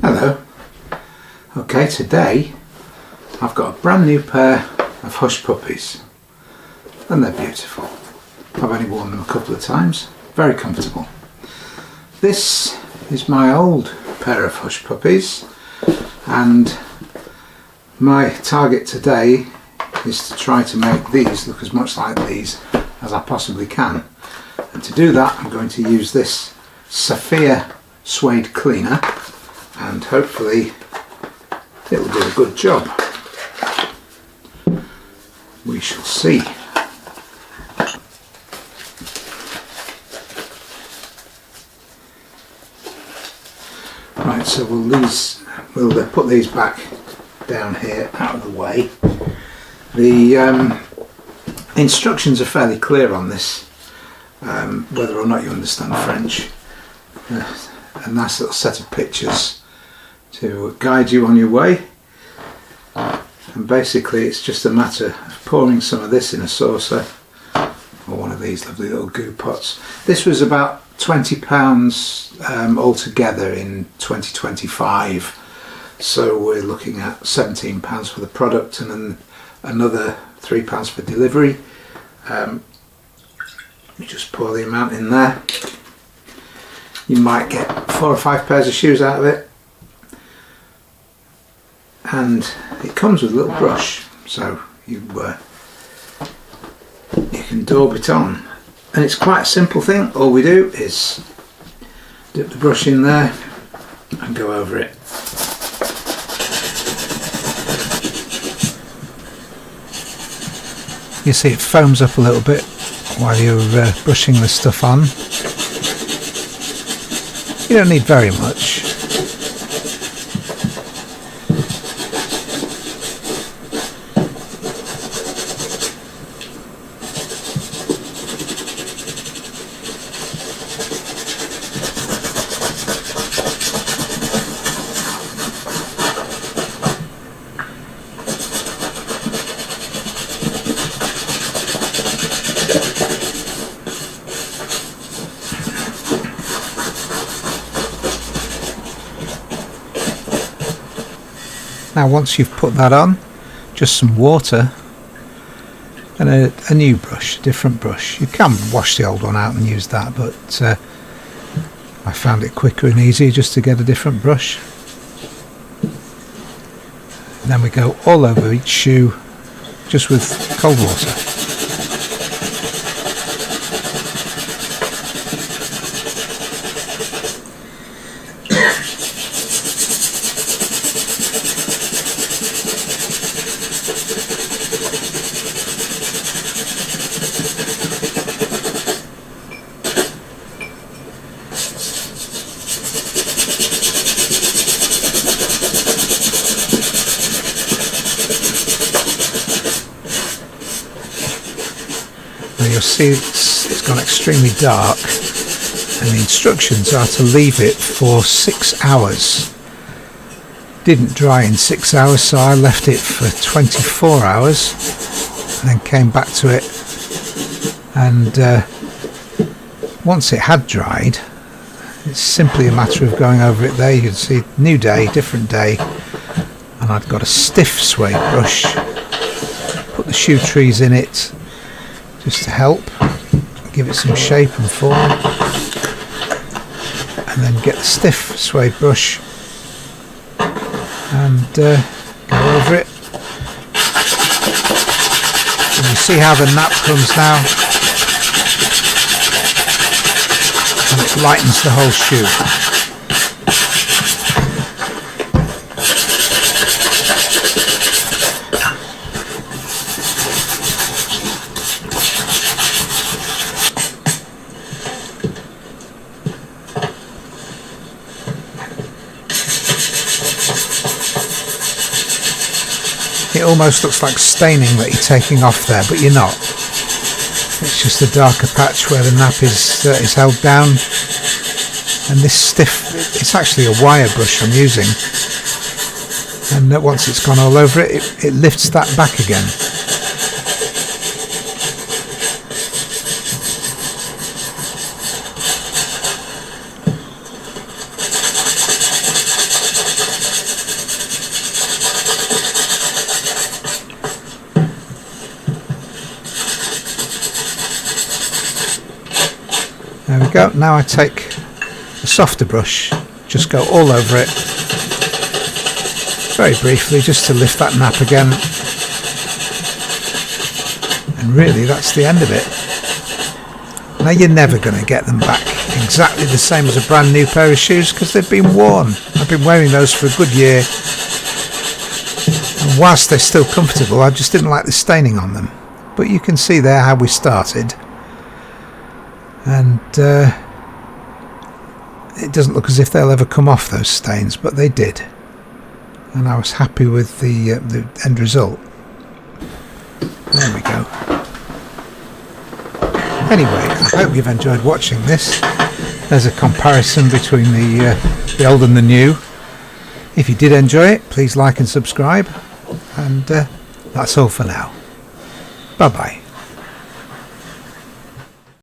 Hello. Okay, today I've got a brand new pair of Hush Puppies and they're beautiful. I've only worn them a couple of times, very comfortable. This is my old pair of Hush Puppies and my target today is to try to make these look as much like these as I possibly can. And to do that I'm going to use this Saphir suede cleaner and hopefully it will do a good job. We shall see. Right, so we'll put these back down here out of the way. The instructions are fairly clear on this, whether or not you understand French. A nice little set of pictures to guide you on your way, and basically it's just a matter of pouring some of this in a saucer or one of these lovely little goo pots. This was about £20 altogether in 2025, so we're looking at £17 for the product and then another £3 for delivery. Let me just pour the amount in there. You might get 4 or 5 pairs of shoes out of it, and it comes with a little brush, so you can daub it on, and it's quite a simple thing. All we do is dip the brush in there and go over it. You see it foams up a little bit while you're brushing the stuff on. You don't need very much. Now once you've put that on, just some water and a new brush, a different brush. You can wash the old one out and use that, but I found it quicker and easier just to get a different brush. And then we go all over each shoe just with cold water. You'll see it's gone extremely dark, and the instructions are to leave it for 6 hours. Didn't dry in 6 hours, so I left it for 24 hours and then came back to it, and once it had dried, it's simply a matter of going over it there. You can see new day, different day, and I've got a stiff suede brush, put the shoe trees in it just to help give it some shape and form, and then get the stiff suede brush and go over it. And you see how the nap comes now, and it lightens the whole shoe. It almost looks like staining that you're taking off there, but you're not. It's just a darker patch where the nap is held down. And this stiff, it's actually a wire brush I'm using. And once it's gone all over it, it lifts that back again. There we go. Now I take a softer brush, just go all over it very briefly just to lift that nap again, and really that's the end of it. Now you're never going to get them back exactly the same as a brand new pair of shoes because they've been worn. I've been wearing those for a good year, and whilst they're still comfortable, I just didn't like the staining on them. But you can see there how we started, and it doesn't look as if they'll ever come off, those stains, but they did, and I was happy with the end result. There we go. Anyway, I hope you've enjoyed watching this. There's a comparison between the old and the new. If you did enjoy it, please like and subscribe, and that's all for now. Bye bye.